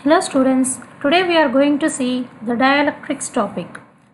Hello students, today we are going to see the dielectrics topic.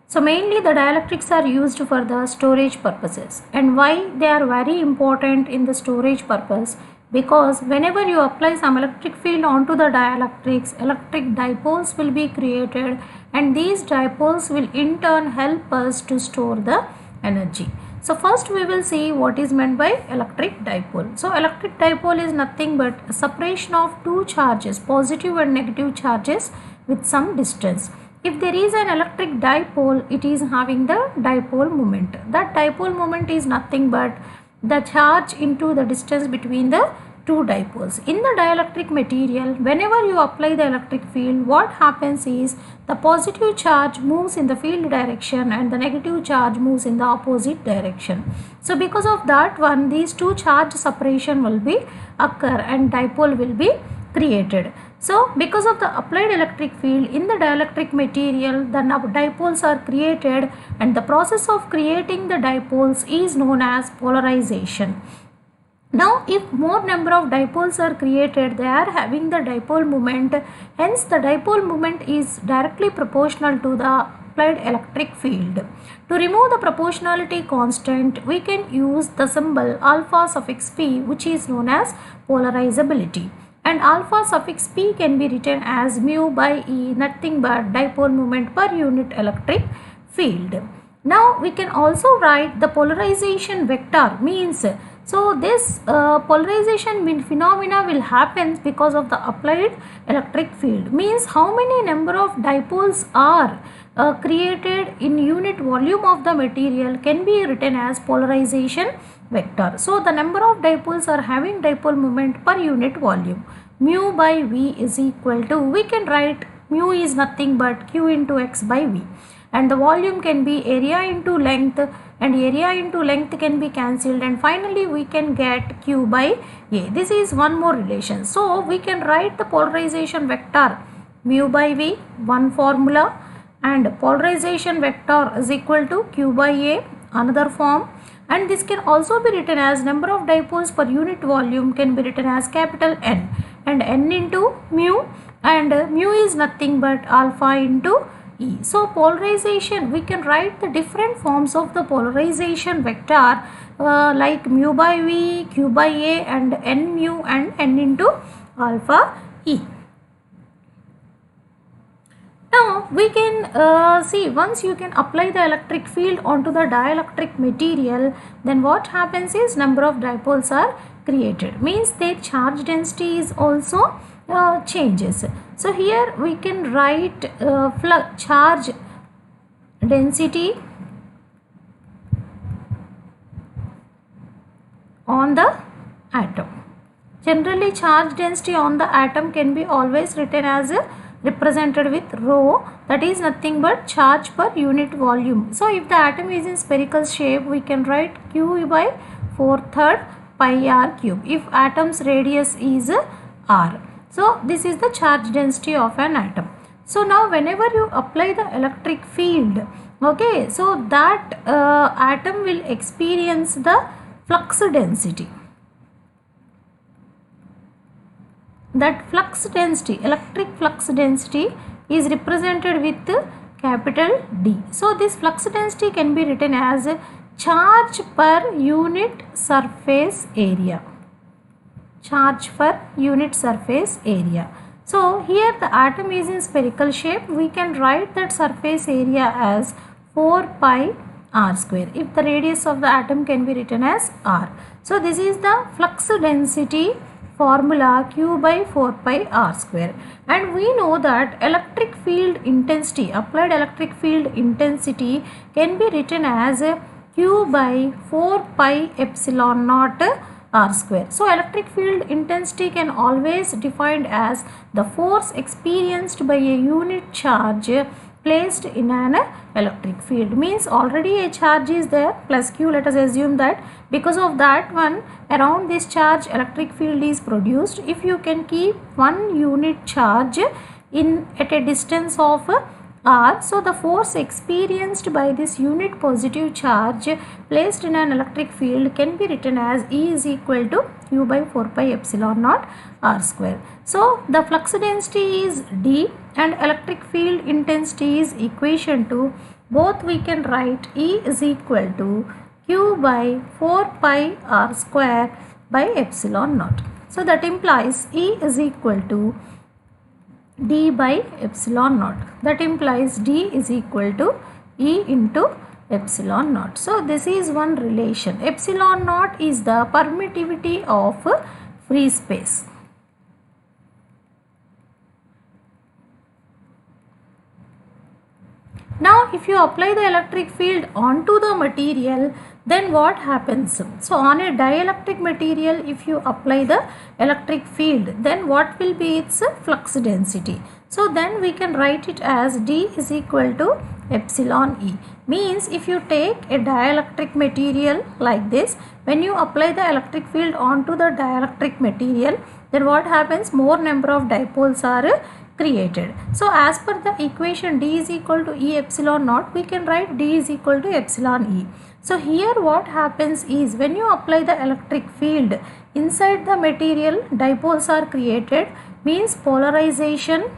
So mainly the dielectrics are used for the storage purposes, and why they are very important in the storage purpose, because whenever you apply some electric field onto the dielectrics, electric dipoles will be created, and these dipoles will in turn help us to store the energy. So first we will see what is meant by electric dipole. So electric dipole is nothing but a separation of two charges, positive and negative charges, with some distance. If there is an electric dipole, it is having the dipole moment. That dipole moment is nothing but the charge into the distance between the two dipoles. In the dielectric material, whenever you apply the electric field, what happens is the positive charge moves in the field direction and the negative charge moves in the opposite direction. So because of that one, these two charge separation will be occur and dipole will be created. So because of the applied electric field in the dielectric material, the dipoles are created, and the process of creating the dipoles is known as polarization. Now if more number of dipoles are created, they are having the dipole moment, hence the dipole moment is directly proportional to the applied electric field. To remove the proportionality constant, we can use the symbol alpha suffix p, which is known as polarizability, and alpha suffix p can be written as mu by E, nothing but dipole moment per unit electric field. Now we can also write the polarization vector, means so this polarization phenomena will happen because of the applied electric field, means how many number of dipoles are created in unit volume of the material can be written as polarization vector. So the number of dipoles are having dipole moment per unit volume. Mu by V is equal to, we can write mu is nothing but Q into X by V, and the volume can be area into length, and area into length can be cancelled, and finally we can get Q by A. This is one more relation. So we can write the polarization vector mu by V, one formula, and polarization vector is equal to Q by A, another form, and this can also be written as number of dipoles per unit volume can be written as capital N, and N into mu, and mu is nothing but alpha into E. So polarization, we can write the different forms of the polarization vector like mu by V, Q by A, and N mu and N into alpha E. Now we can see, once you can apply the electric field onto the dielectric material, then what happens is number of dipoles are created, means their charge density is also changes. So here we can write charge density on the atom. Generally charge density on the atom can be always written as represented with rho, that is nothing but charge per unit volume. So if the atom is in spherical shape, we can write Q by 4/3 pi r cube if atom's radius is r. So this is the charge density of an atom. So now whenever you apply the electric field, okay, so that atom will experience the flux density. That flux density, electric flux density, is represented with capital D. So this flux density can be written as charge per unit surface area. Charge per unit surface area. So here the atom is in spherical shape, we can write that surface area as 4 pi r square if the radius of the atom can be written as r. So this is the flux density formula, Q by 4 pi r square, and we know that electric field intensity, applied electric field intensity, can be written as Q by 4 pi epsilon naught r square. So electric field intensity can always defined as the force experienced by a unit charge placed in an electric field, means already a charge is there plus Q, let us assume that because of that one around this charge electric field is produced. If you can keep one unit charge in at a distance of R. So the force experienced by this unit positive charge placed in an electric field can be written as E is equal to Q by 4 pi epsilon naught R square. So the flux density is D and electric field intensity is equation 2. Both we can write E is equal to Q by 4 pi R square by epsilon naught. So that implies E is equal to D by epsilon naught. That implies D is equal to E into epsilon naught. So this is one relation. Epsilon naught is the permittivity of free space. Now if you apply the electric field onto the material, then what happens? So on a dielectric material, if you apply the electric field, then what will be its flux density? So then we can write it as D is equal to epsilon E. Means if you take a dielectric material like this, when you apply the electric field onto the dielectric material, then what happens? More number of dipoles are created. So as per the equation D is equal to E epsilon naught, we can write D is equal to epsilon E. So here what happens is, when you apply the electric field inside the material, dipoles are created, means polarization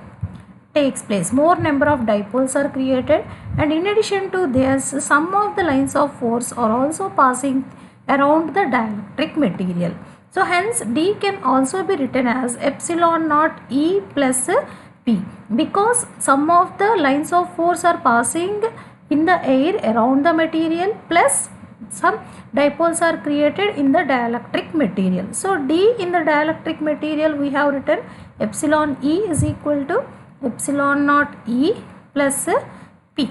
takes place. More number of dipoles are created, and in addition to this, some of the lines of force are also passing around the dielectric material. So hence D can also be written as epsilon naught E plus P, because some of the lines of force are passing in the air around the material, plus some dipoles are created in the dielectric material. So D in the dielectric material, we have written epsilon E is equal to epsilon naught E plus P.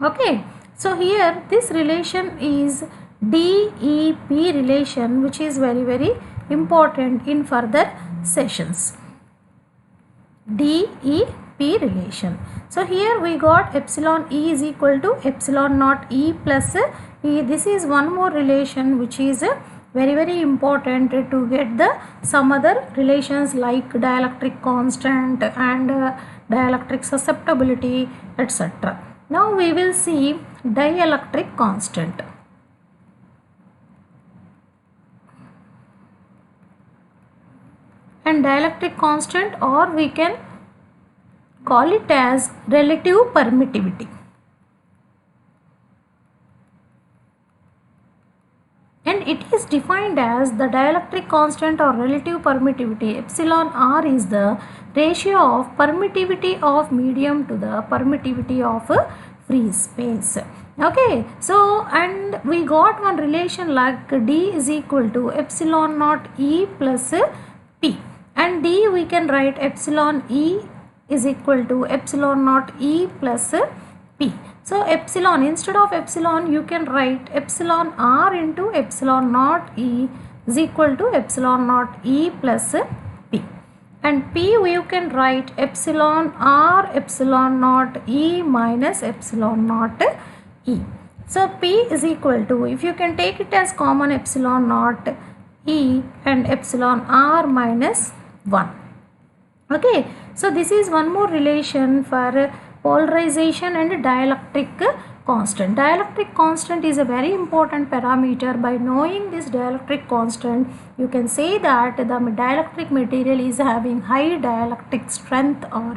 Okay, so here this relation is DEP relation, which is very important in further sessions. DEP relation. So here we got epsilon E is equal to epsilon naught E plus P. This is one more relation which is very important to get the some other relations like dielectric constant and dielectric susceptibility, etc. Now we will see dielectric constant. And dielectric constant, or we can call it as relative permittivity. And it is defined as the dielectric constant or relative permittivity. Epsilon R is the ratio of permittivity of medium to the permittivity of free space. Okay, so and we got one relation like D is equal to epsilon naught E plus P. And D we can write epsilon E is equal to epsilon naught E plus P. So epsilon, instead of epsilon you can write epsilon R into epsilon naught E is equal to epsilon naught E plus P. And P you can write epsilon R epsilon naught E minus epsilon naught E. So P is equal to, if you can take it as common, epsilon naught E and epsilon R minus 1. Okay, so this is one more relation for polarization and dielectric constant. Dielectric constant is a very important parameter. By knowing this dielectric constant, you can say that the dielectric material is having high dielectric strength or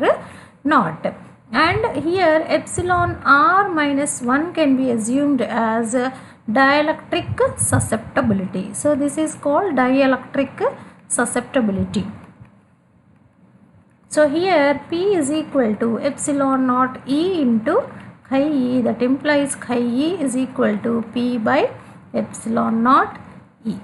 not. And here epsilon R minus 1 can be assumed as dielectric susceptibility. So this is called dielectric susceptibility. So here P is equal to epsilon naught E into chi E, that implies chi E is equal to P by epsilon naught E.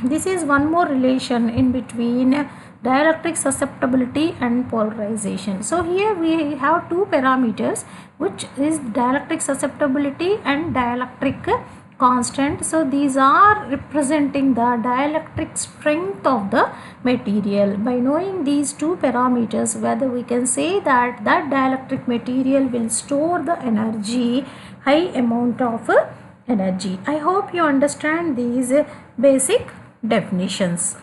This is one more relation in between dielectric susceptibility and polarization. So here we have two parameters, which is dielectric susceptibility and dielectric constant. So these are representing the dielectric strength of the material. By knowing these two parameters, whether we can say that that dielectric material will store the energy, high amount of energy. I hope you understand these basic definitions.